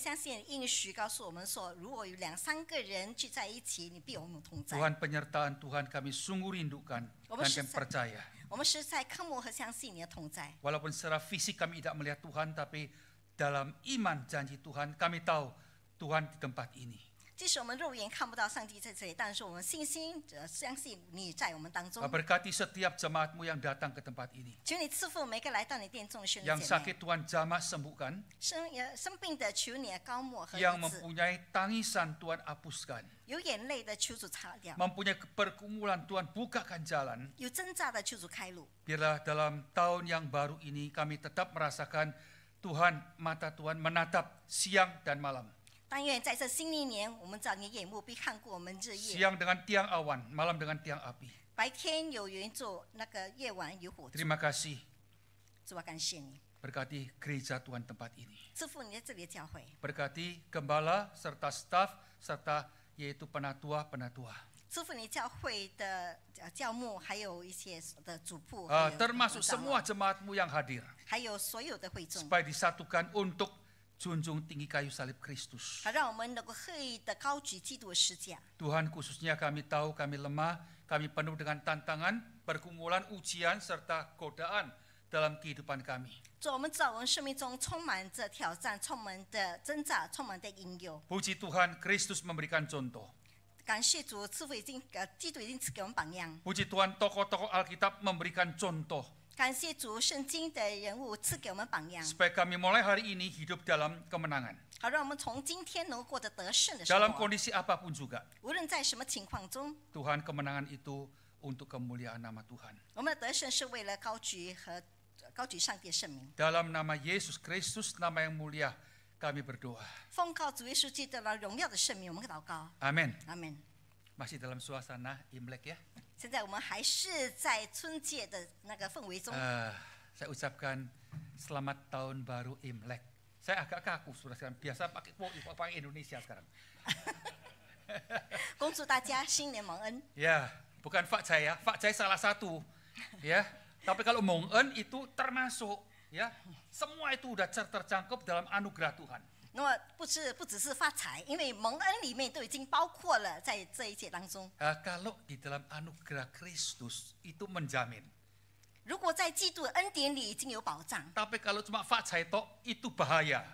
相信应许告诉我们说，如果有2、3个人聚在一起，你必有我们同在。 Tuhan, penyertaan Tuhan kami sungguh rindukan dan kami percaya. 我们实在渴慕和相信你的同在。 Walaupun secara fisik kami tidak melihat Tuhan, tapi dalam iman janji Tuhan kami tahu Tuhan di tempat ini. 即使我们肉眼看不到上帝在这里，但是我们信心相信你在我们当中。 Berkati setiap jemaatmu yang datang ke tempat ini. 求你赐福每个来到你殿中的兄弟 Yang 姐妹。 sakit Tuhan jamah sembuhkan. 生病的求你高抹和 Yang 医治， mempunyai tangisan Tuhan hapuskan. 有眼泪的求主擦掉， Mempunyai pergumulan Tuhan bukakan jalan. 有挣扎的求主开路。 Biarlah dalam tahun yang baru ini kami tetap merasakan Tuhan, mata Tuhan menatap siang dan malam. 但愿在这新历年，我们知道你眼目必看过我们日夜。 Siang dengan tiang awan, malam dengan tiang api. 白天有云柱，那个夜晚有火柱。 Terima kasih. 主啊，感谢你， Berkati gereja Tuhan tempat ini. 赐福你在这里的教会， Berkati gembala serta staf serta yaitu penatua-penatua. 赐福你教会的教牧，还有一些的主仆，还有 Termasuk 长老 semua jemaatmu yang hadir. 还有所有的会众， Supaya disatukan untuk junjung tinggi kayu salib Kristus. 好让我们能够刻意的高举基督的十架。 Tuhan, khususnya kami tahu kami lemah, kami penuh dengan tantangan, pergumulan, ujian, serta godaan dalam kehidupan kami. 主，我们知道我们生命中充满着挑战，充满的挣扎，充满的引诱。 Puji Tuhan, Kristus memberikan contoh. 感谢主，赐福基督已经赐给我们榜样。 Puji Tuhan, tokoh-tokoh Alkitab memberikan contoh. 感谢主，圣经的人物赐给我们榜样， Supaya kami mulai hari ini hidup dalam kemenangan. 好让我们从今天能够过得得胜的生 Dalam 活。 kondisi apapun juga. 无论在什么情况中， Tuhan, kemenangan itu untuk kemuliaan nama Tuhan. 我们的得胜是为了高举上帝的圣名。 Dalam nama Yesus Kristus, nama yang mulia, kami berdoa. 奉靠主耶稣基督的荣耀的圣名，我们祷告， Amin. 阿门。 Masih dalam suasana Imlek ya. 现在我们还是在春节的那个氛围中。 Saya ucapkan selamat tahun baru Imlek. Saya agak kaku sudah sekarang. Biasa pakai Indonesia sekarang. 恭祝大家新年蒙恩。 Ya, bukan Pak Jai ya. Pak Jai salah satu. Ya, tapi kalau Mong En itu termasuk ya. Semua itu udah tercangkup dalam anugerah Tuhan. 那么不只是发财，因为蒙恩里面都已经包括了在这一切当中。 Kalau di dalam anugerah Kristus itu menjamin. 如果在基督的恩典里已经有保障， Tapi kalau cuma Pak Jai tok itu bahaya.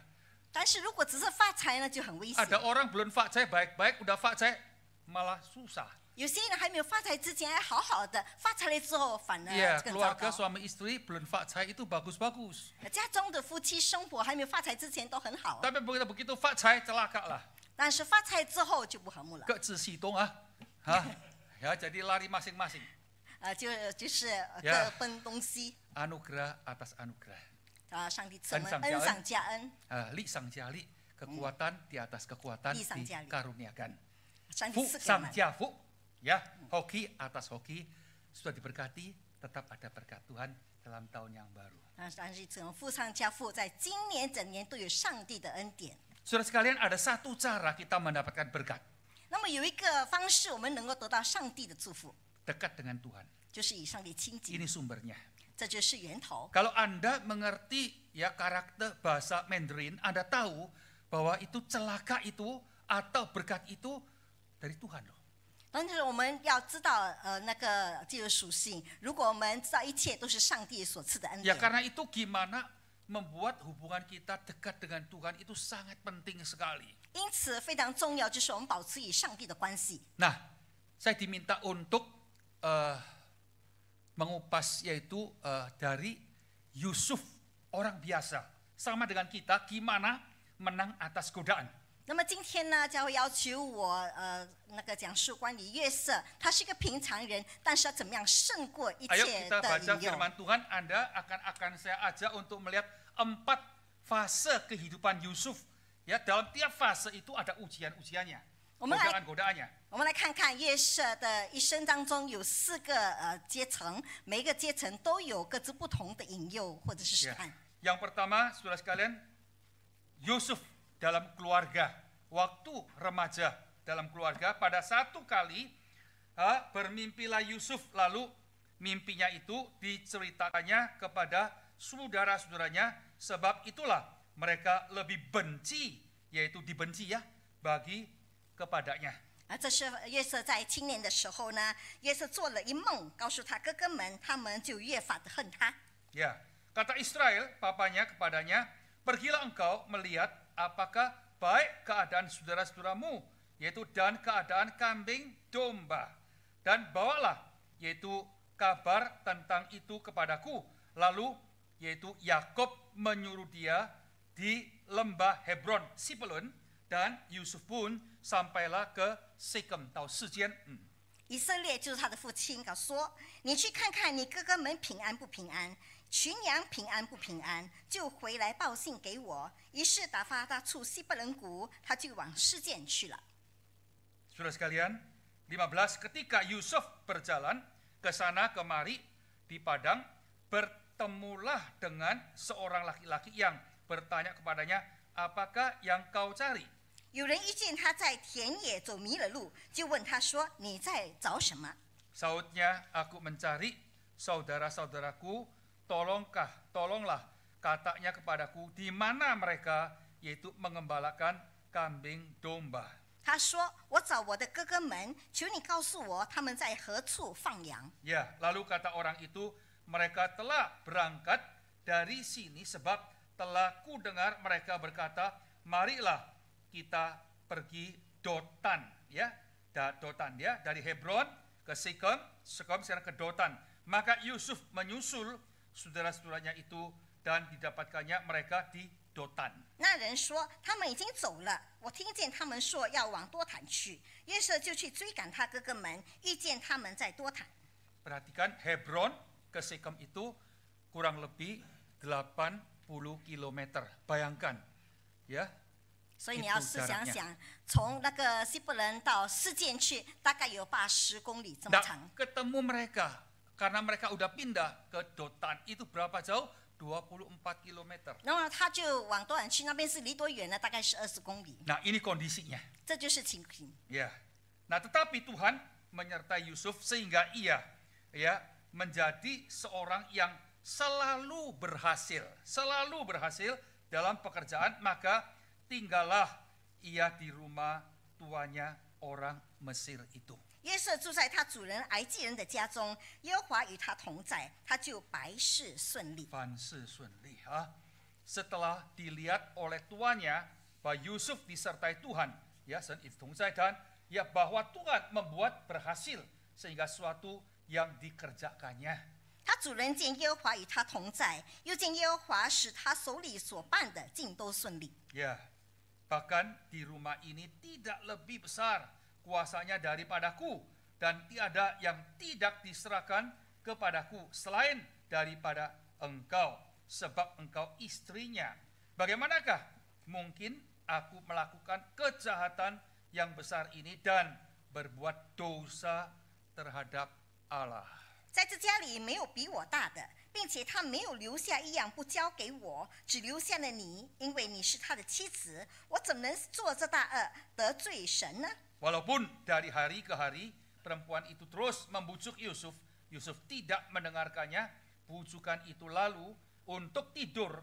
但是如果只是发财呢，就很危险。 Ada orang belum Pak Jai baik-baik, udah Pak Jai malah susah. 有些人还没有发财之前还好好的，发财了之后反 Ya, 而更糟 keluarga 糕。 suami istri belum Pak Jai itu bagus-bagus. 家中的夫妻生活还没有发财之前都很好， Tapi begitu Pak Jai celaka lah. 但是发财之后就不和睦了。 Ke Cisidong ah. Hah? Ya, jadi lari masing-masing. 就是呀各分东西 Anugerah atas anugerah. 上帝赐我们 恩上加恩恩上加恩， Li sang jali, kekuatan di atas kekuatan Li sang jali. dikaruniakan. 上帝 Fu 赐给我 sang 们。 jafu. Ya, hoki atas hoki sudah diberkati, tetap ada berkat Tuhan dalam tahun yang baru. 上帝赐我们富上加富，在今年整年都有上帝的恩典。 Saudara sekalian, ada satu cara kita mendapatkan berkat. 那么有一个方式，我们能够得到上帝的祝福， Dekat dengan Tuhan. 就是与上帝亲近， Ini sumbernya. 这就是源头。 Kalau Anda mengerti ya karakter bahasa Mandarin, Anda tahu bahwa itu celaka itu atau berkat itu dari Tuhan loh. 但是我们要知道那个这个属性，如果我们知道一切都是上帝所赐的恩 Ya 典， karena itu gimana membuat hubungan kita dekat dengan Tuhan itu sangat penting sekali. 因此非常重要，就是我们保持与上帝的关系。 Nah, saya diminta untuk mengupas yaitu dari Yusuf, orang biasa sama dengan kita, gimana menang atas godaan. 那么今天呢，将会要求我那个讲述关于约瑟，他是一个平常人，但是他怎么样胜过一 Ayo 切 kita 的 baca 引诱。 firman Tuhan. Anda akan saya ajak untuk melihat 4 fase kehidupan Yusuf. Ya, dalam tiap fase itu ada ujian-ujiannya, 我们来 godaan-godaannya. 我们来看看约瑟的一生当中有4个阶层，每一个阶层都有各自不同的引诱或者是试 Ya. 探。 Yang pertama, saudara sekalian, Yusuf dalam keluarga, waktu remaja dalam keluarga, pada satu kali bermimpilah Yusuf, lalu mimpinya itu diceritakannya kepada saudara-saudaranya, sebab itulah mereka lebih benci yaitu dibenci ya bagi kepadanya. 这是约瑟在青年的时候呢，约瑟做了一梦，告诉他哥哥们，他们就越发的恨他。 Ya, kata Israel, papanya kepadanya, pergilah engkau melihat apakah baik keadaan saudara-saudaramu, yaitu dan keadaan kambing domba. Dan bawalah, yaitu kabar tentang itu kepadaku. Lalu, yaitu Yakob menyuruh dia di lembah Hebron, Sipelun, dan Yusuf pun sampailah ke Sikem, atau Sijen. 以色列就是他的父亲，告诉说：“你去看看你哥哥们平安不平安，群羊平安不平安，就回来报信给我。”于是打发他出西伯伦谷，他就往示剑去了。 Saudara sekalian, 15 ketika Yusuf berjalan ke sana kemari di padang, bertemulah dengan seorang laki-laki yang bertanya kepadanya, apakah yang kau cari? 有人遇见他在田野走迷了路，就问他说：“你在找什么？” Sautnya, aku mencari saudara-saudaraku, tolonglah katanya kepadaku, di mana mereka, yaitu mengembalakan kambing domba. 他说：“我找我的哥哥们，求你告诉我他们在何处放羊。” Ya, lalu kata orang itu, mereka telah berangkat dari sini sebab telah ku dengar mereka berkata, marilah kita pergi Dotan, ya, Dotan ya, dari Hebron ke Sikem sekarang ke Dotan. Maka Yusuf menyusul saudara-saudaranya itu dan didapatkannya mereka di Dotan. 那人说：“他们已经走了，我听见他们说要往多坦去。”约瑟就去追赶他哥哥们，遇见他们在多坦。 Perhatikan, Hebron ke Sikem itu kurang lebih 80 kilometer. Bayangkan, ya. 所以你要试想想，从那个西伯伦到示剑去，大概有80公里这么长。 ketemu mereka, karena mereka udah pindah ke Dotan, itu berapa jauh? 24 kilometer. 然后他就往多坦去，那边是离多远呢？大概是20公里。 Nah, ini kondisinya. 这就是情形。 Ya. Nah, tetapi Tuhan menyertai Yusuf sehingga ia ya menjadi seorang yang selalu berhasil dalam pekerjaan, maka tinggallah ia di rumah tuanya orang Mesir itu. 约瑟住在他主人埃及人的家中，耶和华与他同在，他就百事顺利。 凡事顺利啊. Setelah dilihat oleh tuannya bahwa Yusuf disertai Tuhan, ya, dan ya bahwa Tuhan membuat berhasil sehingga sesuatu yang dikerjakannya. 他主人见耶和华与他同在，又见耶和华使他手里所办的尽都顺利。 Ya, bahkan di rumah ini tidak lebih besar kuasanya daripadaku, dan tiada yang tidak diserahkan kepadaku selain daripada engkau, sebab engkau istrinya. Bagaimanakah mungkin aku melakukan kejahatan yang besar ini dan berbuat dosa terhadap Allah? 在这家里没有比我大的，并且他没有留下一样不交给我，只留下了你，因为你是他的妻子。我怎能做这大恶得罪神呢？ Walaupun dari hari ke hari perempuan itu terus membujuk Yusuf, Yusuf tidak mendengarkannya. Bujukan itu lalu untuk tidur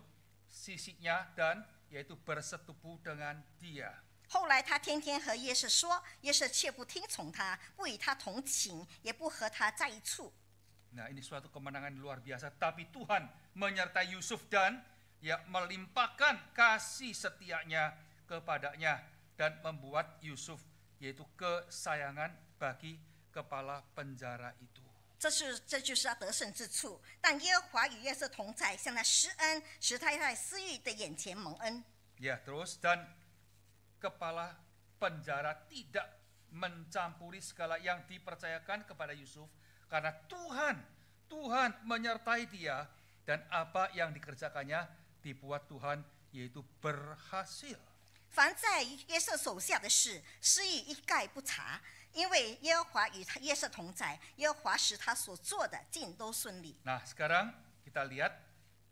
sisinya dan yaitu bersetubuh dengan dia. 后来他天天和约瑟说，约瑟却不听从他，不与他同寝，也不和他在一处。 Nah, ini suatu kemenangan luar biasa. Tapi Tuhan menyertai Yusuf dan ya melimpahkan kasih setianya kepadanya dan membuat Yusuf yaitu kesayangan bagi kepala penjara itu. 这就是他得胜之处。但耶和华与约瑟同在，向他施恩，使他在私欲的眼前蒙恩。 Ya, terus dan kepala penjara tidak mencampuri segala yang dipercayakan kepada Yusuf, karena Tuhan menyertai dia, dan apa yang dikerjakannya dibuat Tuhan yaitu berhasil. 凡在约瑟手下的事，私欲一概不查，因为耶和华与约瑟同在，耶和华使他所做的尽都顺利。 Nah, sekarang kita lihat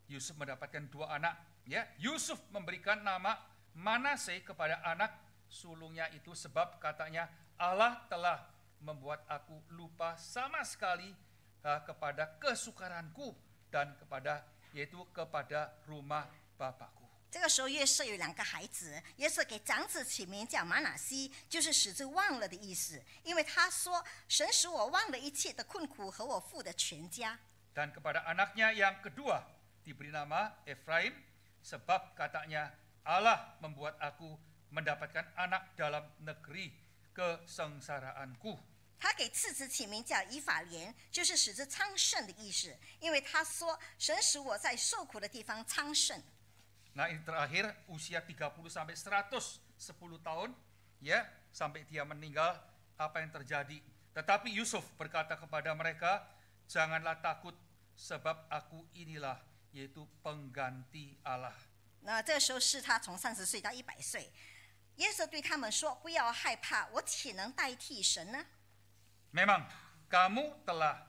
Yusuf mendapatkan 2 anak, ya. Yusuf memberikan nama Manase kepada anak sulungnya itu sebab katanya Allah telah membuat aku lupa sama sekali kepada kesukaranku dan kepada rumah Bapakku. 这个时候约瑟有2个孩子，约瑟给长子起名叫马拿西，就是使之忘了的意思，因为他说神使我忘了一切的困苦和我父的全家。 Dan kepada anaknya yang kedua diberi nama Efraim, sebab katanya Allah membuat aku mendapatkan anak dalam negeri kesengsaraanku. 他给次子起名叫以法莲，就是使之昌盛的意思，因为他说神使我在受苦的地方昌盛。 Nah, ini terakhir usia 30 sampai 110 tahun, ya, sampai dia meninggal, apa yang terjadi. Tetapi Yusuf berkata kepada mereka, janganlah takut, sebab aku inilah, yaitu pengganti Allah. 那这个时候是他从30岁到100岁，耶稣对他们说：“不要害怕，我岂能代替神呢？” Memang kamu telah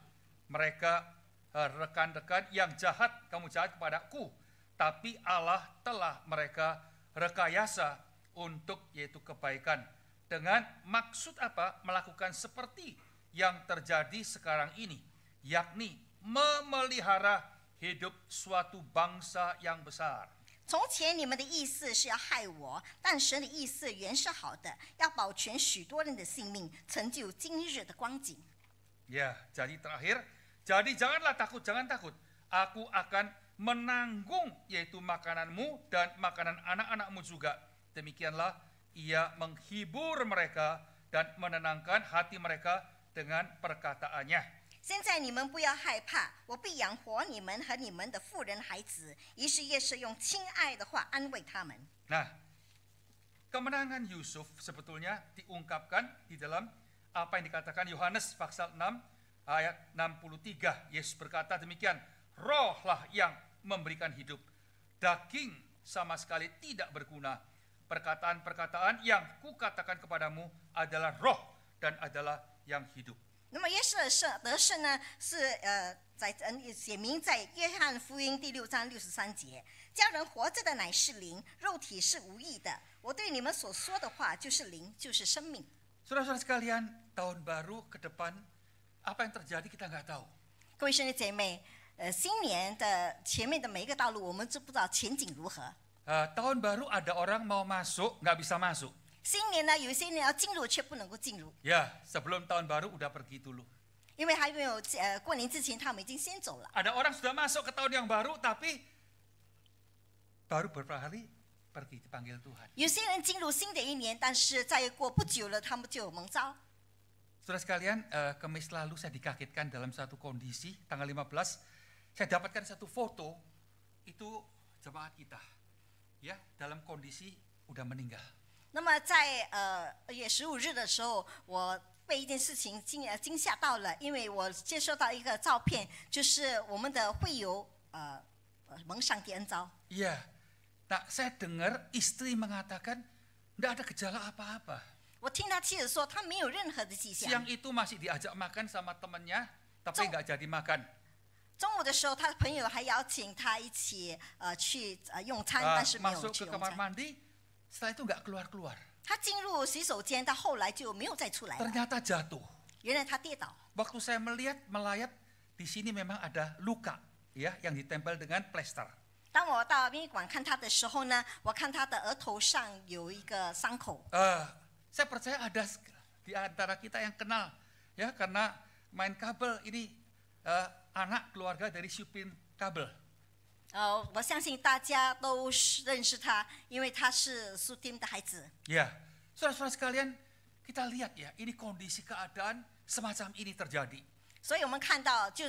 mereka rekan-rekan yang jahat, kamu jahat kepadaku, tapi Allah telah mereka rekayasa untuk yaitu kebaikan. Dengan maksud apa? Melakukan seperti yang terjadi sekarang ini, yakni memelihara hidup suatu bangsa yang besar. 从前你们的意思是要害我，但神的意思原是好的，要保全许多人的性命，成就今日的光景。 Ya, jadi terakhir, jadi janganlah takut, jangan takut. Aku akan menanggung yaitu makananmu dan makanan anak-anakmu juga. Demikianlah ia menghibur mereka dan menenangkan hati mereka dengan perkataannya. 现在你们不要害怕，我必养活你们和你们的妇人孩子。于是耶稣用亲爱的话安慰他们。 Nah, kemenangan Yusuf sebetulnya diungkapkan di dalam apa yang dikatakan Yohanes pasal 6 ayat 63. Yesus berkata demikian, rohlah yang memberikan hidup. Daging sama sekali tidak berguna. Perkataan-perkataan yang kukatakan kepadamu adalah roh dan adalah yang hidup. 那么耶稣的得胜呢，是写明在约翰福音第6章63节，叫人活着的乃是灵，肉体是无益的。我对你们所说的话就是灵，就是生命。 Saudara-saudara sekalian, tahun baru ke depan, apa yang terjadi kita nggak tahu. 各位兄弟姐妹，新年的前面的每一个道路，我们都不知道前景如何。 Tahun baru ada orang mau masuk, nggak bisa masuk. 新年呢，有一些人要进入却不能够进入， Ya, sebelum tahun baru udah pergi dulu. 因为还没有过年之前，他们已经先走了。 Ada orang sudah masuk ke tahun yang baru, tapi baru beberapa hari pergi dipanggil Tuhan. 有些人进入新的一年，但是再过不久了，他们就蒙召。 Saudara sekalian, Kamis lalu saya dikagetkan dalam satu kondisi, tanggal 15, saya dapatkan satu foto, itu jemaat kita, ya, dalam kondisi udah meninggal. 那么在2月15日的时候，我被一件事情惊吓到了，因为我接收到一个照片，就是我们的会友蒙上帝恩召。 Iya, nah saya dengar istri mengatakan tidak ada gejala apa-apa. 我听他妻子说，他没有任何的迹象。 Siang itu masih diajak makan sama temannya, tapi nggak jadi makan. 中午的时候，他的朋友还邀请他一起去用餐，但是没有 Masuk 去 ke 用 kamar 餐。 mandi, setelah itu nggak keluar-keluar. 他进入洗手间，到后来就没有再出来了。 Ternyata jatuh. 原来他跌倒。 Waktu saya melayat di sini memang ada luka, ya, yang ditempel dengan plester. 当我到殡仪馆看他的时候呢，我看他的额头上有一个伤口。 Saya percaya ada di antara kita yang kenal, ya, karena main kabel ini anak keluarga dari supir kabel. 我相信大家都认识他，因为他是苏丁的孩子。 Ya, saudara-saudara sekalian, kita lihat ya, ini kondisi keadaan semacam ini terjadi. 所以我们看到就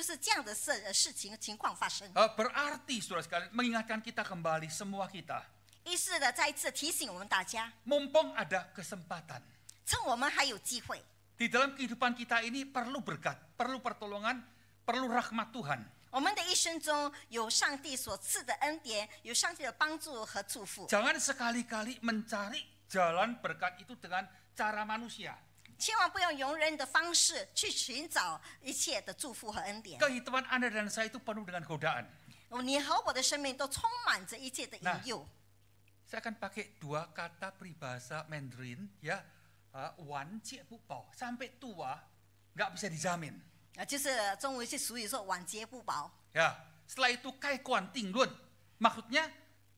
是这样的事情情况发生。 Berarti saudara sekalian mengingatkan kita kembali semua kita. 意思的再一次提醒我们大家， Mumpung ada kesempatan. 趁我们还有机会， Di dalam kehidupan kita ini perlu berkat, perlu pertolongan, perlu rahmat Tuhan. 我们的一生中有上帝所赐的恩典，有上帝的帮助和祝福。 Jangan sekali-kali mencari jalan berkat itu dengan cara manusia. 千万不要用人的方式去寻找一切的祝福和恩典。 Kehidupan Anda dan saya itu penuh dengan godaan. 你和我的生命都充满着一切的引诱。 Saya akan pakai 2 kata peribahasa Mandarin, ya, wan jie bu bao, sampai tua nggak bisa dijamin. 就是中文是俗语说晚节不保。 Ya, setelah itu kai kuan ting lun, maksudnya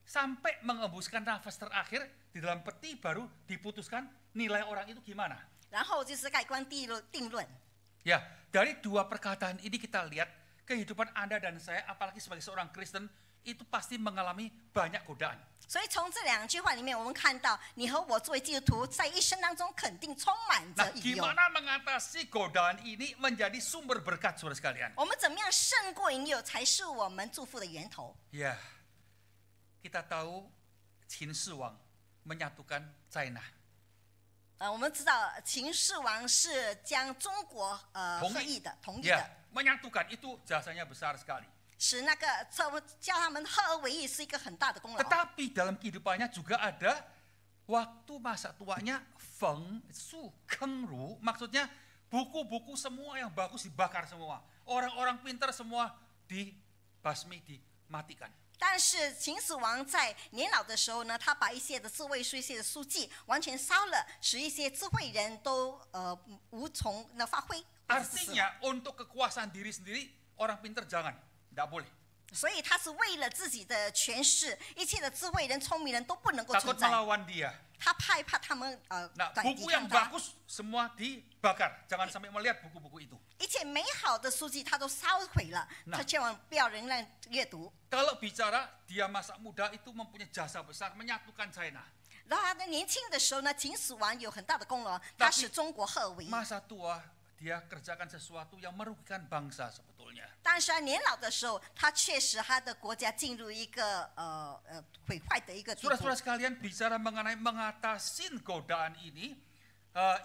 sampai mengembuskan nafas terakhir di dalam peti baru diputuskan nilai orang itu gimana. 然后就是盖棺定论。 Ya, dari dua perkataan ini kita lihat kehidupan Anda dan saya, apalagi sebagai seorang Kristen, itu pasti mengalami banyak godaan. 所以从这两句话里面，我们看到你和我作为基督徒，在一生当中肯定充满着 Nah, 引诱。 gimana mengatasi godaan ini menjadi sumber berkat, saudara sekalian? 我们怎么样胜过引诱，才是我们祝福的源头。 Ya, kita tahu Qin Shi Huang menyatukan China. 我们知道秦始皇是将中国合意的、同意的， Ya, menyatukan itu jasanya besar sekali. 使那个叫他们合而为一是一个很大的功劳。 Tetapi dalam kehidupannya juga ada waktu masa tuanya Feng Su Keng Ru, maksudnya buku-buku semua yang bagus dibakar semua. Orang-orang pintar semua dibasmi, dimatikan. 但是秦始皇在年老的时候呢，他把一些的智慧书、一些的书籍完全烧了，使一些智慧人都无从发挥。 Artinya untuk kekuasaan diri sendiri orang pintar jangan, tidak boleh. 所以他是为了自己的权势，一切的智慧人、聪明人都不能够 Takut 存在。 melawan dia. 他害怕他们Nah, 抵 buku 抗 yang 他。 bagus semua dibakar. Jangan sampai melihat buku-buku itu. 一切美好的书籍他都烧毁了，他千万不要人让阅读。 Kalau bicara dia masa muda itu mempunyai jasa besar menyatukan China. 然后他的年轻的时候呢，秦始皇有很大的功劳，他使中国合而为一。 Masa tua dia kerjakan sesuatu yang merugikan bangsa sebetulnya. 但是他年老的时候，他确实他的国家进入一个毁坏的一个地步。 Saudara-saudara sekalian, bicara mengenai mengatasi godaan ini,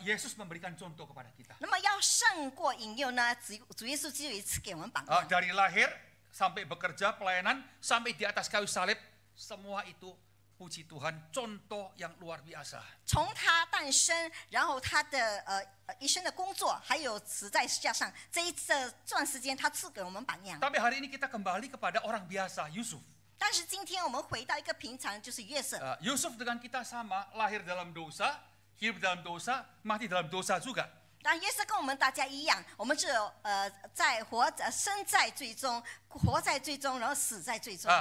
Yesus memberikan contoh kepada kita. 那么要胜过引诱呢，主耶稣就有一次给我们榜样。 Dari lahir sampai bekerja pelayanan sampai di atas kayu salib, semua itu puji Tuhan contoh yang luar biasa. 从他诞生，然后他的一生的工作，还有死在石架上这段时间，他赐给我们榜样。 Tapi hari ini kita kembali kepada orang biasa, Yusuf. 但是今天我们回到一个平常，就是约瑟。 Yusuf dengan kita sama, lahir dalam dosa, hidup dalam dosa, mati dalam dosa juga. 但约瑟跟我们大家一样，我们只有生在罪中，活在罪中，然后死在罪中。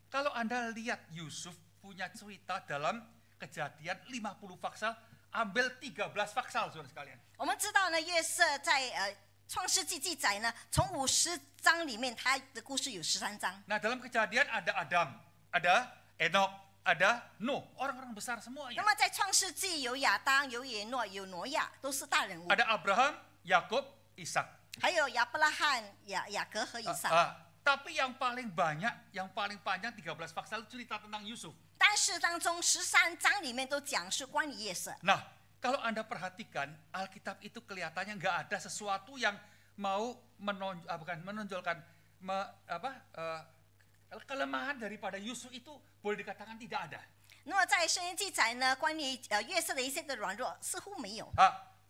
Kalau Anda lihat Yusuf punya cerita dalam Kejadian 50 faksal, ambil 13 faksal, saudara sekalian. 我们知道呢，约瑟在创世纪记载呢，从50章里面，他的故事有13章。 Nah, dalam Kejadian ada Adam, ada Enok, ada Nuh, orang-orang besar 那 semuanya. 么在创世纪有亚当、有以诺、有挪亚，都是大人物。 Ada Abraham, Yakub, Ishak. 还有亚伯拉罕、雅各和以撒。 Tapi yang paling banyak, yang paling panjang 13 faksal cerita tentang Yusuf. 但是当中13章里面都讲是关于约瑟。 Nah, kalau Anda perhatikan, Alkitab itu kelihatannya nggak ada sesuatu yang mau menonjolkan kelemahan daripada Yusuf itu boleh dikatakan tidak ada. 那么在圣经记载呢，关于约瑟的一些的软弱似乎没有。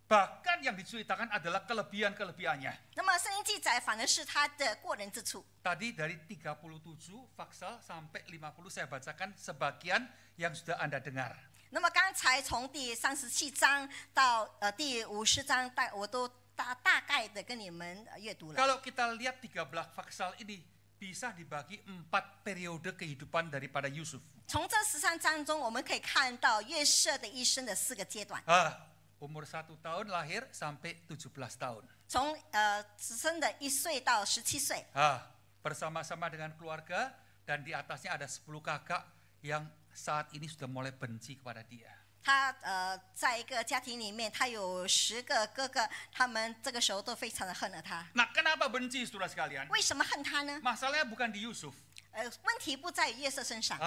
Bahkan yang diceritakan adalah kelebihan-kelebihannya. 那么圣经记载反而是他的过人之处。 Tadi dari 37 faksal sampai 50 saya bacakan sebagian yang sudah Anda dengar. 那么刚才从第37章到第50章，我都大概的跟你们阅读了。 Kalau kita lihat 13 faksal ini bisa dibagi 4 periode kehidupan daripada Yusuf. 从这13章中，我们可以看到约瑟的一生的4个阶段。 Umur 1 tahun lahir sampai 17 tahun. 从生的1岁到17岁。 Bersama-sama dengan keluarga dan di atasnya ada 10 kakak yang saat ini sudah mulai benci kepada dia. 他在一个家庭里面，他有10个哥哥，他们这个时候都非常的恨了他。 Nah, kenapa benci, saudara sekalian? 为什么恨他呢？ Masalahnya bukan di Yusuf. 问题不在于约瑟身上，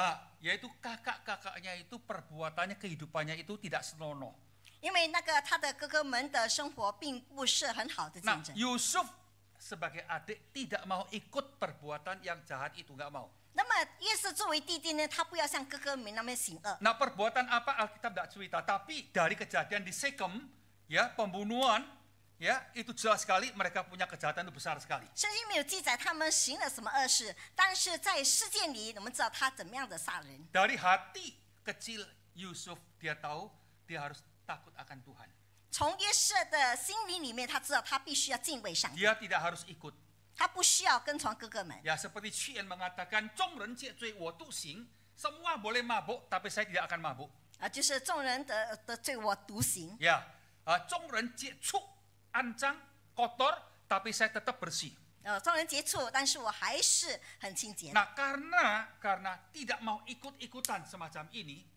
Yaitu kakak-kakaknya itu perbuatannya, kehidupannya itu tidak senonoh. 因为那个他的哥哥们的生活并不是很好的见 Nah, 证。 Yusuf sebagai adik tidak mau ikut perbuatan yang jahat itu, nggak mau. 那么约瑟作为弟弟呢，他不要像哥哥们那么行恶。 Nah, perbuatan apa Alkitab tidak cerita, tapi dari kejadian di Sekem, ya pembunuhan, ya itu jelas sekali mereka punya kejahatan itu besar sekali. 圣经没有记载他们行了什么恶事，但是在事件里，我们知道他怎么样的杀人。 Dari hati kecil Yusuf dia tahu dia harus takut akan Tuhan. 从约瑟的心灵里面，他知道他必须要敬畏上帝， Dia tidak harus ikut. 他不需要跟从哥哥们。 Ya seperti Qian mengatakan, 众人借罪我都行, semua boleh mabuk, tapi saya tidak akan mabuk. 就是众人得罪我独行。 Ya, 众人接触, ancang, kotor, tapi saya tetap bersih. 众人接触，但是我还是很清洁。 Nah, karena tidak mau ikut-ikutan semacam ini,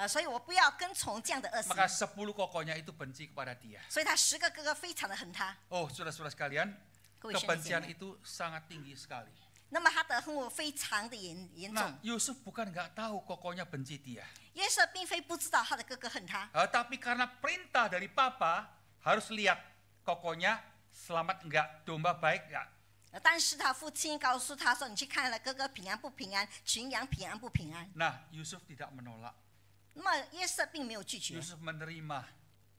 所以我不要跟从这样的恶行。 maka 10 kokonya itu benci kepada dia. 所以他10个哥哥非常的恨他。 Oh, saudara-saudara sekalian, 各位兄弟姐 kebencian 妹， itu sangat tinggi sekali. 那么他的恨恶非常的严重。 Nah, Yusuf bukan nggak tahu kokonya benci dia. 约瑟并非不知道他的哥哥恨他， Tapi karena perintah dari papa, harus lihat kokonya selamat enggak, domba baik enggak. 但是他父亲告诉他说：“你去看了哥哥平安不平安，群羊平安不平安。 Nah, Yusuf tidak menolak. ”那么约瑟并没有拒绝， Yusuf menerima,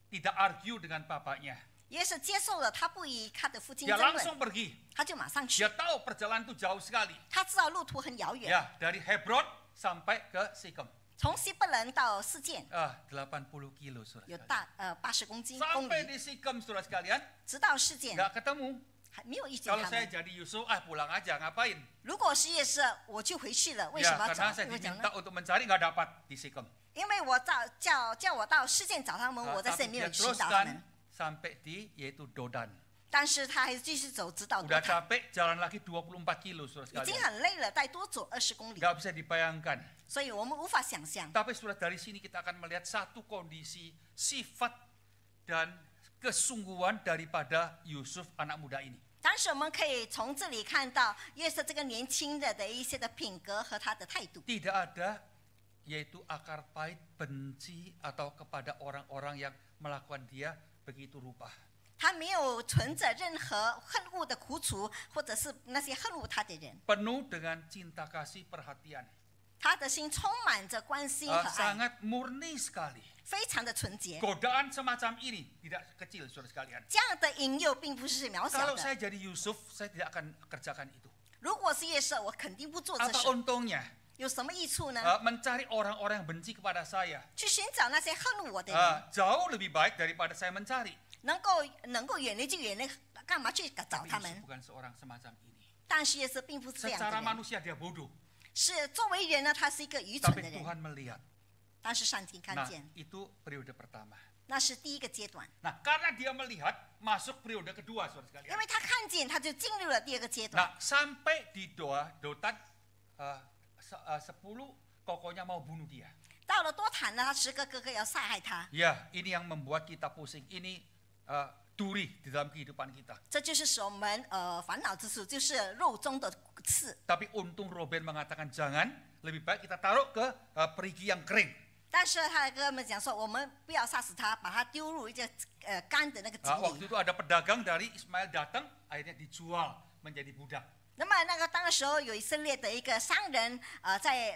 tidak argue dengan papanya. 约瑟接受了，他不与他的父亲 Dia 争 langsung 论， pergi. 他就马上去 Dia。tahu perjalanan itu jauh sekali. 他知道路途很遥远， Ya, dari Hebron sampai ke Sikem. 从西伯伦到示剑 80 kilo, saudara 有 sekalian. 80公里， Sampai di Sikem, saudara sekalian, 直到示剑 nggak ketemu. 还没有遇见 Kalau 他 saya 们。 jadi Yusuf, pulang aja, ngapain? 如果是约瑟，我就回去了。为什 Ya, 么要 karena 找？ saya 因为讲 diminta 呢？ untuk mencari, nggak dapat di Sikem. 因为我叫我到示剑找他们，我在这里 Tapi 没有 dia 寻找他 teruskan 们。 sampai di yaitu Dodan. 但是他还是继续走，直到多 Udah 坦， capek, jalan lagi 24 kilo, saudara 已经 sekalian. 很累了，再多走20公里， Nggak bisa dibayangkan. 所以我们无法想象。 Tapi saudara, dari sini kita akan melihat satu kondisi, sifat dan kesungguhan daripada Yusuf anak muda ini. 但是我们可以从这里看到约瑟这个年轻人的一些的品格和他的态度。 Tidak ada yaitu akar pahit, benci atau kepada orang-orang yang melakukan dia begitu rupa. 他没有存着任何恨恶的苦楚，或者是那些恨恶他的人。 Penuh dengan cinta kasih perhatian. 他的心充满着关心和爱， Sangat murni sekali. 非常的纯洁。 Godaan semacam ini tidak kecil, saudara sekalian. 这样的引诱并不是渺小 Kalau 的。 saya jadi Yusuf, saya tidak akan kerjakan itu. 如果是约瑟，我肯定不做这 Apa 事。 untungnya? 有什么益处呢？ Mencari orang-orang yang benci kepada saya. 去寻找那些恨恶我的人， Jauh lebih baik daripada saya mencari. 能够远离就远离，干嘛去找 Tapi 他 Yusuf 们？ bukan seorang semacam ini. 但是约瑟并不是这样的 Secara 人， manusia dia bodoh. 是作为人呢，他是一个愚蠢 Tapi 的人。 Tuhan melihat. 但是上帝看 Nah, 见， itu periode pertama. 那是第一个阶段， Nah, karena dia melihat, masuk periode kedua, saudara 因 sekalian. 为他看见，他就进入了第二个阶段。 Nah, sampai di Dotan 10 kokonya mau bunuh dia. 到了多坦呢，他10个哥哥要杀害他， Ya, ini yang membuat kita pusing. Ini duri di dalam kehidupan kita. 这就是使我们烦恼之处，就是肉中的刺。 Tapi untung Ruben mengatakan jangan, lebih baik kita taruh ke perigi yang kering. 但是他的哥哥们讲说，我们不要杀死他，把他丢入一个干的那个井 Waktu 里。 itu ada pedagang dari Ismail datang, akhirnya dijual menjadi budak. 那么那个当时候有以色列的一个商人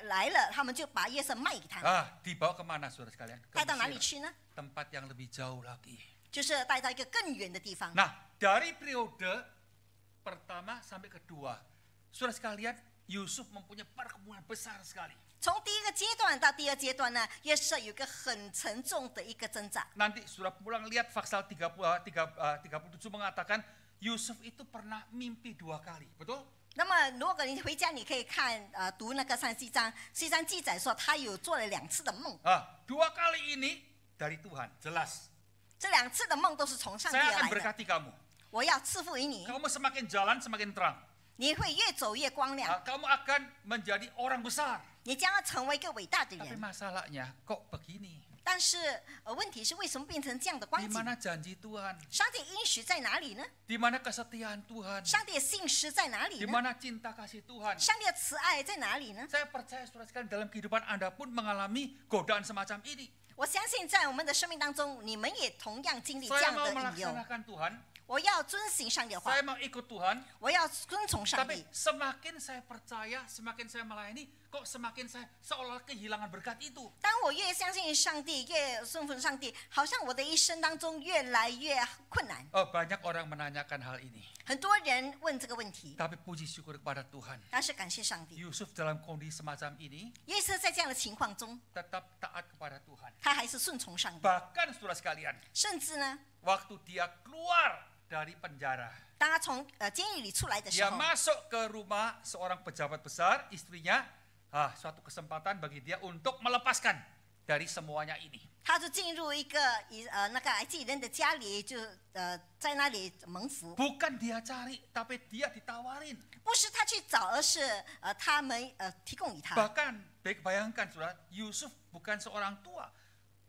来了，他们就把约瑟卖给他们， Dibawa kemana, saudara sekalian? 带到哪里 Mesir. 去呢？ Tempat yang lebih jauh lagi. 就是带到一个更远的地方。 Nah, dari periode pertama sampai kedua, saudara sekalian, Yusuf mempunyai perkembangan besar sekali. 从第一个阶段到第二阶段呢，约瑟有一个很沉重的一个挣扎。 Nanti saudara pulang lihat Pasal 37 mengatakan Yusuf itu pernah mimpi 2 kali, betul? 那么如果你回家，你可以看读那个37章，37章记载说他有做了2次的梦， 2 kali ini dari Tuhan, jelas. 这2次的梦都是从上帝 Saya 而 akan 来的。 berkati kamu. 我要赐福于你， Kamu semakin jalan semakin terang. 你会越走越光亮， Kamu akan menjadi orang besar. 你将要成为一个伟大的 Tapi 人。 masalahnya kok begini? 但是问题是为什么变成这样的光 Di 景？ mana janji Tuhan? 上帝应许在哪里呢？ Di mana kesetiaan Tuhan? 上帝的信实在哪里 Di 呢？ mana cinta kasih Tuhan? 上帝的慈爱在哪里呢？ Saya percaya saudara sekalian dalam kehidupan Anda pun mengalami godaan semacam ini. 我相信在我们的生命当中，你们也同样经历这 Saya 样 mau 的引诱。 melaksanakan Tuhan, 我要遵行上帝的话 saya，mau ikut Tuhan, 我要遵从上 tapi 帝。 semakin saya percaya, semakin saya melayani, kok semakin saya seolah kehilangan berkat itu. 当我越相信上帝，越顺服上帝，好像我的一生当中越来越困难。 Banyak orang menanyakan hal ini. 很多人问这个问题， Tapi puji syukur kepada Tuhan. 但是感谢上帝， Yusuf dalam kondisi semacam ini 约瑟在这样的情况中， tetap taat kepada Tuhan. 他还是顺从上帝， Bahkan saudara sekalian, 甚至呢， waktu dia keluar dari penjara, 当他从监狱里出来的时 dia 候， masuk ke rumah seorang pejabat besar, istrinya, suatu kesempatan bagi dia untuk melepaskan dari semuanya ini. 他就进入一个那个埃及人的家里，就在那里蒙福。 Bukan dia cari, tapi dia ditawarin. 不是他去找，而是他们提供给他。 Bahkan bayangkan saudara, Yusuf bukan seorang tua,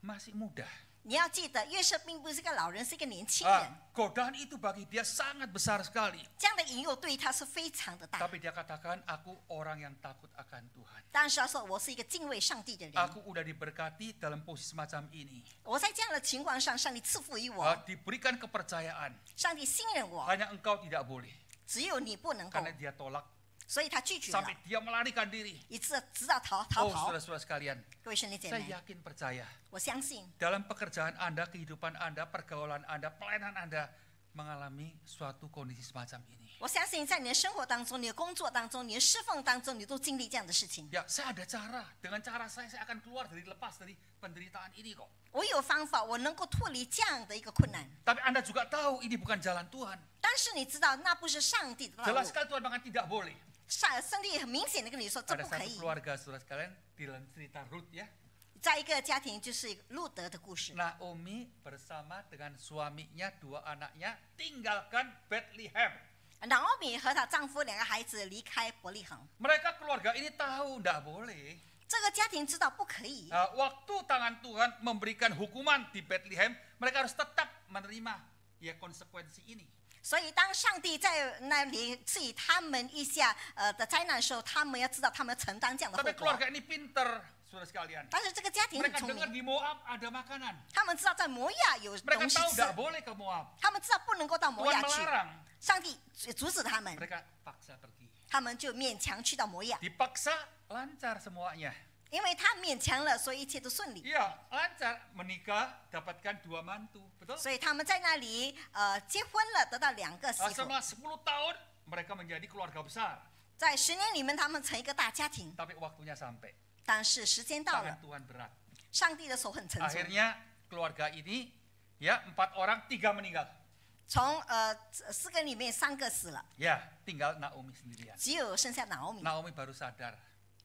masih muda. 你要记得，约瑟并不是个老人，是一个年轻人。 Godaan itu bagi dia sangat besar sekali. 这样的引诱对他是非常的大。 Tapi dia katakan, aku orang yang takut akan Tuhan. 但是他说，我是一个敬畏上帝的人。 Aku udah diberkati dalam posisi semacam ini. 我在这样的情况上，上帝赐福于我， Diberikan kepercayaan. 上帝信任我， Hanya engkau tidak boleh. 只有你不能够， Karena dia tolak. 所以他拒绝了， Sampai dia melarikan diri. 一直直到逃 Oh 跑。 saudara-saudara sekalian, 各位兄弟姐 saya 妹， yakin percaya. 我相信 Dalam pekerjaan Anda, kehidupan Anda, pergaulan Anda, pelayanan Anda mengalami suatu kondisi semacam ini. 我相信在你的生活当中、你的工作当中、你的侍奉当中，你都经历这样的事情。 Ya, saya ada cara. Dengan cara saya akan keluar dari lepas dari penderitaan ini kok. 我有方法，我能够脱离这样的一个困难。 Tapi Anda juga tahu ini bukan jalan Tuhan. 但是你知道，那不是上帝的道 Jelas 路。 sekali Tuhan bahkan tidak boleh. 上帝很明显的跟你说，这 Ada 不可 satu 以。 keluarga saudara sekalian di dalam cerita Ruth ya. 在一个家庭，就是路德的故事。 Naomi bersama dengan suaminya, 2 anaknya tinggalkan Bethlehem. Naomi 和她丈夫2个孩子离开伯利恒。 Mereka keluarga ini tahu tidak boleh. 这个家庭知道不可以， Waktu tangan Tuhan memberikan hukuman di Bethlehem, mereka harus tetap menerima ya konsekuensi ini. 所以当上帝在那里赐予他们一下的灾难的时候，他们要知道他们要承担这样的后 Tapi 果。 keluarga ini pinter, saudara sekalian. 但是这个家庭很 Mereka 聪 dengar 明， di Moab ada makanan. 他们知道在摩亚有 Mereka 东西 tahu 吃， tidak boleh ke Moab. 他们知道不能够到摩 Tuhan 亚去， melarang. 上帝阻止他们， Mereka paksa pergi. 他们就勉强去到摩亚， Dipaksa lancar semuanya. 因为他勉强了，所以一切都顺利。 Iya, lancar menikah, dapatkan 2 mantu, betul? 所以他们在那里结婚了，得到2个媳妇。 Selama 10 tahun mereka menjadi keluarga besar. 在10年里面，他们成一个大家庭。 Tapi waktunya sampai. 但是时间到 Tangan 了， Tuhan berat. 上帝的手很沉重。 Akhirnya keluarga ini ya 4 orang 3 meninggal. 从4个里面3个死了， Ya, tinggal Naomi sendirian. 只有剩下naomi。 Naomi baru sadar,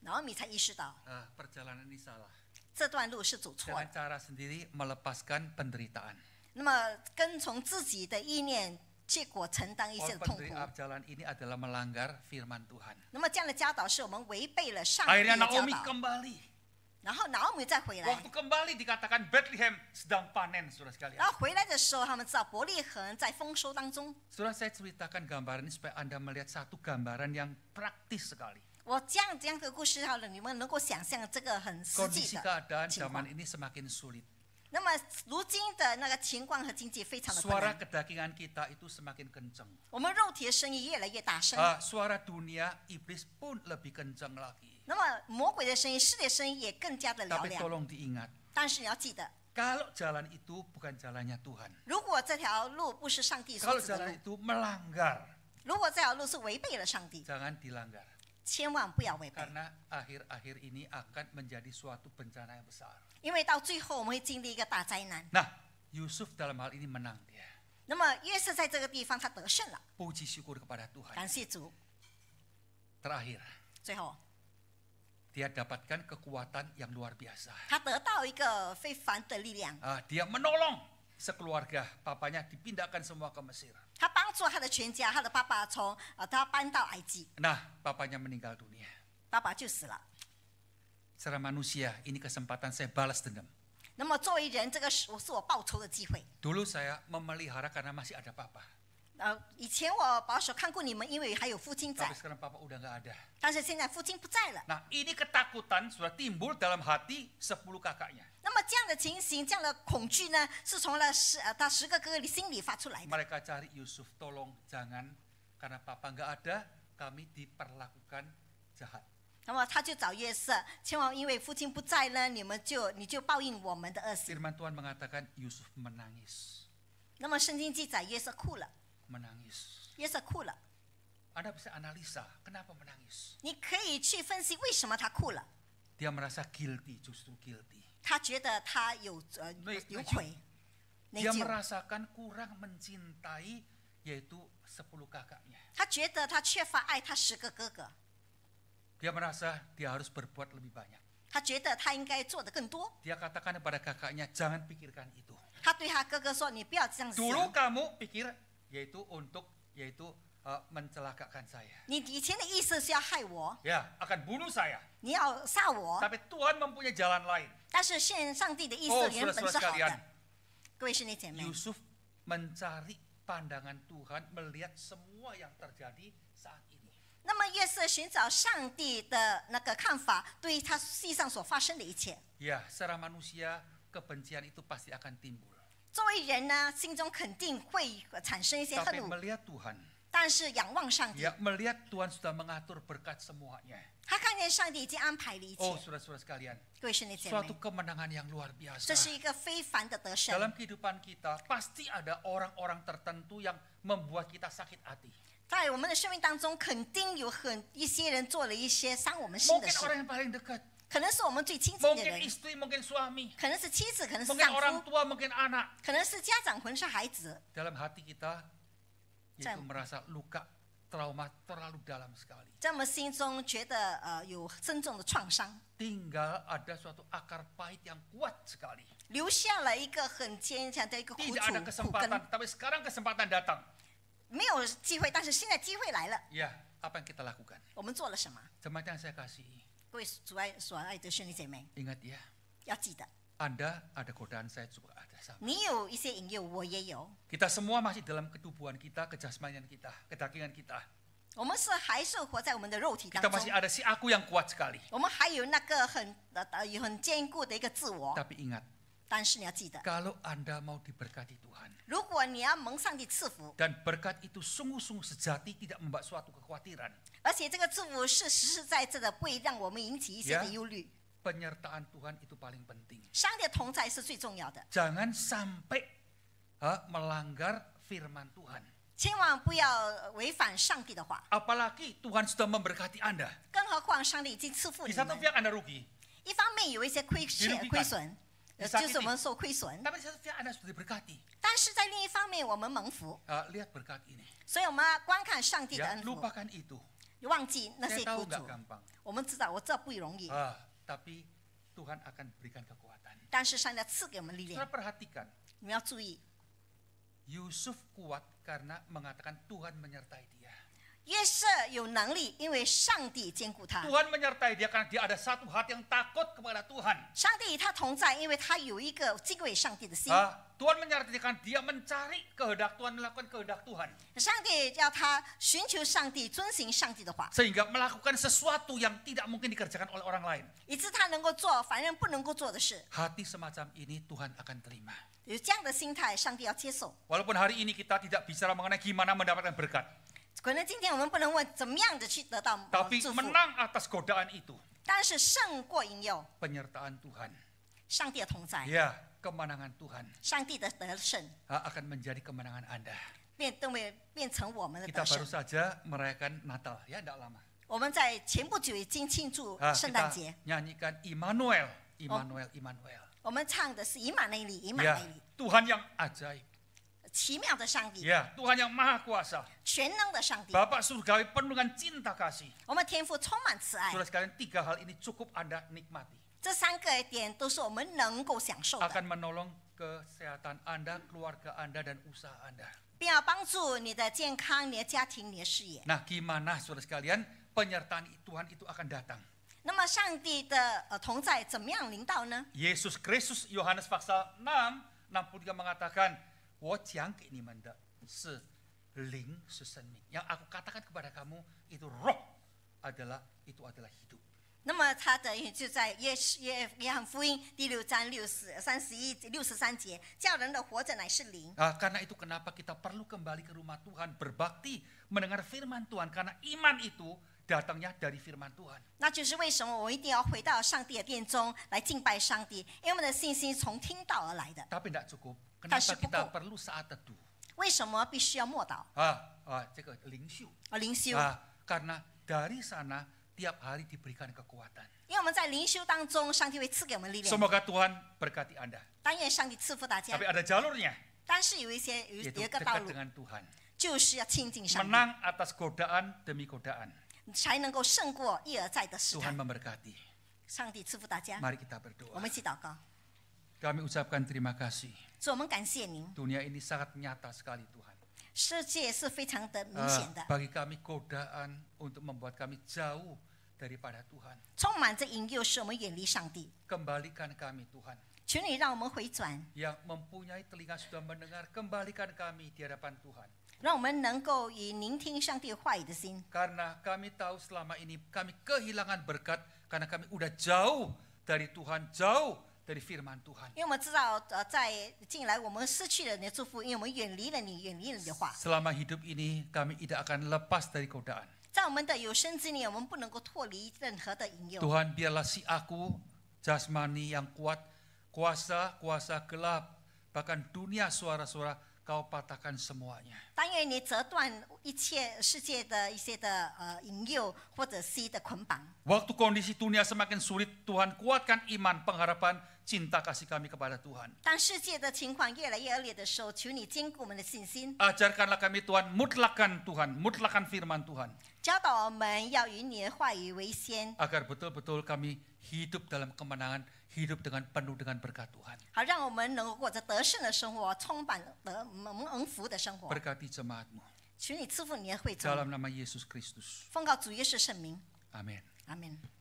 naomi才意识到 perjalanan ini salah. 这段路是走错 Dengan 了。 cara sendiri melepaskan penderitaan. 那么跟从自己的意念，结果承担一些的痛苦。 Jalan ini adalah melanggar firman Tuhan. 那么这样的教导是我们违背了上帝 Akhirnya 的教 Naomi 导。 kembali. 然后naomi再回来， Waktu kembali dikatakan Bethlehem sedang panen, saudara sekalian. 然后回来的时候，他们知道伯利恒在丰收当中。 Saudara, saya ceritakan gambaran ini supaya Anda melihat satu gambaran yang praktis sekali. 我这样的故事好了，你们能够想象这个很实际 Kondisi 的 keadaan 情 zaman 况。 ini semakin sulit. 那么如今的那个情况和经济非常的困 Suara 难， kedagingan kita itu semakin kencang. 我们肉体的声音越来越大声。 Suara dunia iblis pun lebih kencang lagi. 那么魔鬼的声音、世界的声音也更加的嘹 Tapi 亮。 tolong diingat, 但是你要记得， kalau jalan itu bukan jalannya Tuhan. 如果这条路不是上帝所 Kalau 指的 jalan 路， itu melanggar, 如果这条路是违背了上帝， jangan dilanggar. 千万不要违背， Karena akhir-akhir ini akan menjadi suatu bencana yang besar. 因为到最后我们会经历一个大灾难。 Nah, Yusuf dalam hal ini menang dia. 那么约瑟在这个地方他得胜了， Puji syukur kepada Tuhan. 感谢主。 Terakhir, 最后 dia dapatkan kekuatan yang luar biasa. 他得到一个非凡的力量， Dia menolong sekeluarga, papanya dipindahkan semua ke Mesir. 他帮助他的全家，他的爸爸从他搬到埃及， Nah, papanya meninggal dunia. 爸爸就死了。 Secara manusia, ini kesempatan saya balas dendam. 那么作为人，这个是我报仇的机会。 Dulu saya memelihara karena masih ada papa. 以前我保守看顾你们，因为还有父亲在 Tapi，sekarang papa udah nggak ada. 但是现在父亲不在了。 Nah, ini ketakutan sudah timbul dalam hati 10 kakaknya. 那么这样的情形，这样的恐惧呢，是从他10个哥哥的心里发出来的。 Mereka cari Yusuf, tolong jangan karena papa nggak ada, kami diperlakukan jahat. 那么他就找约瑟，千万因为父亲不在呢，你就报应我们的恶行。 Firman Tuhan mengatakan Yusuf menangis. 那么圣经记载约瑟哭了， Menangis. 约瑟哭了。 Anda bisa analisa kenapa menangis. 你可以去分析为什么他哭了。 Dia merasa guilty, justru guilty. 他觉得他有悔，内 Dia 疚。 merasakan kurang mencintai yaitu 10 kakaknya. 他觉得他缺乏爱他10个哥哥。Dia merasa dia harus berbuat lebih banyak. 他觉得他应该做得更多。 Dia katakan kepada kakaknya, jangan pikirkan itu. 他对他哥哥说：“你不要这样想， Dulu kamu pikir yaitu mencelakakan saya. 你以前的意思是要害我， Ya, akan bunuh saya. 你要杀我。 Tapi Tuhan mempunyai jalan lain. 但是现在上帝的意 Oh, 思原本 saudara-saudara 是好 sekalian. 的。各位兄弟姐妹， Yusuf mencari pandangan Tuhan melihat semua yang terjadi saat ini. 那么约瑟寻找上帝的那个看法，对于他世上所发生的一切。 Ya, secara manusia kebencian itu pasti akan timbul. 作为人呢，心中肯定会产生一些恨 Tapi 怒， melihat Tuhan, 但是仰望上帝， ya melihat Tuhan sudah mengatur berkat semuanya. 他看见上帝已经安排了一切。 Oh, saudara-saudara sekalian, 各位兄弟姐妹， suatu kemenangan yang luar 这是 biasa. 一个非凡的得胜。 Dalam kehidupan kita pasti ada orang-orang tertentu yang membuat kita sakit hati. 在我们的生命当中，肯定有一些人做了一些伤我们心的 Mungkin 事， orang yang paling dekat, 可能是我们最亲近的 mungkin 人， istri, mungkin suami, 可能是妻子，可能是 mungkin 丈 orang 夫， tua, mungkin anak. 可能是家长，可能是孩子。 Dalam hati kita yaitu Jam. merasa luka, trauma terlalu dalam sekali. 在我们心中觉得有深重的创伤， Tinggal ada suatu akar pahit yang kuat sekali. 留下了一个很坚强的一个苦 Tidak ada 苦 kesempatan, 根。 tapi sekarang kesempatan datang. 没有机会，但是现在机会来了， Ya, apa yang kita lakukan? 我们做了什么？ Jemaat yang saya kasihi, 各位所爱的兄弟姐妹， ingat ya, 要记得， Anda ada godaan, saya juga ada sama. 你有一些引诱，我也有。 Kita semua masih dalam ketubuhan kita, kejasmanian kita, kedagingan kita. 我们还是活在我们的肉体当 Kita 中， masih ada si aku yang kuat sekali. 我们还有那个很坚固的一个自我。 Tapi ingat, 但是你要记得， kalau Anda mau diberkati Tuhan, 如果你要蒙上帝赐福， dan berkat itu sungguh-sungguh sejati tidak membawa suatu kekhawatiran, 而且这个赐福是实实在在的，不会让我们引起一些的忧虑。 penyertaan Tuhan itu paling penting. 上帝的同在是最重要的， Jangan sampai melanggar firman Tuhan. 千万不要违反上帝的话。 Apalagi Tuhan sudah memberkati Anda. 更何况上帝已经赐福 Di 你 satu 们， pihak Anda rugi, 一方面有一些亏损， Disakiti 就是我们受亏损； tapi di satu pihak Anda sudah diberkati. 但是在另一方面，我们蒙福， Lihat berkat ini. 所以我们要观看上帝的 Ya, 恩福， lupakan itu. 忘记那 Saya 些 tahu 苦 nggak 楚。 gampang. 我们知道，我知道不容易， Tapi Tuhan akan berikan kekuatan. 但是上帝要赐给我们力 Saudara 量。 perhatikan, 你们要注意， Yusuf kuat karena mengatakan Tuhan menyertai dia. 约瑟有能力，因为上帝兼顾他。 Tuhan menyertai dia karena dia ada satu hati yang takut kepada Tuhan. 上帝与他同在，因为他有一个敬畏上帝的心。 Tuhan menyertai dia karena dia mencari kehendak Tuhan, melakukan kehendak Tuhan. 上帝要他寻求上帝，遵行上帝的话， Sehingga melakukan sesuatu yang tidak mungkin dikerjakan oleh orang lain. 以致他能够做凡人不能够做的事。 Hati semacam ini Tuhan akan terima. 有这样的心态，上帝要接受。 Walaupun hari ini kita tidak bicara mengenai gimana mendapatkan berkat. 可能今天我们不能问怎么样的去得到 Tapi 祝福， menang atas godaan itu. 但是胜过引诱， Penyertaan Tuhan. 上帝的同在， Ya, kemenangan Tuhan 上帝的得胜， akan menjadi kemenangan Anda. 变成我们的 Kita 得胜 baru。saja merayakan Natal, ya tidak lama. 我们在前不久已经庆祝圣 Kita 诞节， nyanyikan Immanuel, Immanuel, Immanuel. 我们唱的是以马内利，以马 Ya, 内利， Tuhan yang ajaib. 奇妙的上帝， Ya, Tuhan yang maha kuasa. 全能的上帝。 Bapak surgawi penuh dengan cinta kasih. 我们天父充满慈爱， Saudara sekalian, 3 hal ini cukup Anda nikmati. 这3个点都是我们能够享受的， Akan menolong kesehatan Anda, keluarga Anda, dan usaha Anda. 并要帮助你的健康、你的家庭、你的事业。 Nah, gimana saudara sekalian penyertaan Tuhan itu akan datang? 那么上帝的同在怎么样临到呢？ Yesus Kristus Yohanes pasal 6:63 mengatakan, 我讲给你们的是灵是生命. Yang aku katakan kepada kamu itu roh adalah hidup. 那么他的就在约翰福音第6章63节，叫人的活着乃是灵。 Karena itu kenapa kita perlu kembali ke rumah Tuhan, berbakti, mendengar firman Tuhan. Karena iman itu datangnya dari firman Tuhan. 那就是为什么我一定要回到上帝的殿中来敬拜上帝，因为我们的信心从听道而来的。 Tapi tidak cukup. Kenapa Tapi kita cukup. perlu saat teduh? 为什么必须要默祷这个灵修. 灵修？ Karena dari sana tiap hari diberikan kekuatan. 因为我们在灵修当中，上帝会赐给我们力量。 Semoga Tuhan berkati Anda. 但愿上帝赐福大家 Tapi。ada jalurnya, 但是有一 yaitu 个道 dekat 路， dengan Tuhan. 就是要亲近上帝。 Menang atas godaan demi godaan. 才能够胜过一而再的试 Tuhan 探。 memberkati. 上帝赐福大家， Mari kita 我 berdoa. 们一起祷告。 Kami ucapkan terima kasih. 主，我们感谢您， Dunia ini sangat nyata sekali Tuhan. 世界是非常的明显的， Bagi kami godaan untuk membuat kami jauh daripada Tuhan. 充满着引诱，使我们远离上帝。 Kembalikan kami Tuhan. 求你让我们回转， Yang mempunyai telinga sudah mendengar, kembalikan kami di hadapan Tuhan. 让我们能够以聆听上帝话语的心， Karena kami tahu selama ini kami kehilangan berkat karena kami udah jauh dari Tuhan, jauh dari firman Tuhan. 因为我们知道，在近来我们失去了你的祝福，因为我们远离了你，远离了你的话。 Selama hidup ini kami tidak akan lepas dari godaan. 在我们的有生之年，我们不能够脱离任何的引诱。 Tuhan, biarlah si aku jasmani yang kuat, kuasa gelap, bahkan dunia suara-suara, kau patahkan semuanya. 但愿你折断一切世界的一些的引诱或者是的捆绑。 Waktu kondisi dunia semakin sulit, Tuhan kuatkan iman, pengharapan, cinta kasih kami kepada Tuhan. 当世界的情况越来越恶劣的时候，求你坚固我们的信心， Ajarkanlah kami Tuhan, mutlakkan Tuhan, mutlakkan firman Tuhan. 教导我们要以你的话语为先， Agar betul-betul kami hidup dalam kemenangan, hidup dengan penuh dengan berkat Tuhan. 好让我们能够过着得胜的生活，充满得蒙福的生活。 Berkati jemaatmu. 求你赐福你的会众， Dalam nama Yesus Kristus. 奉告主耶稣圣名， Amin. 阿门。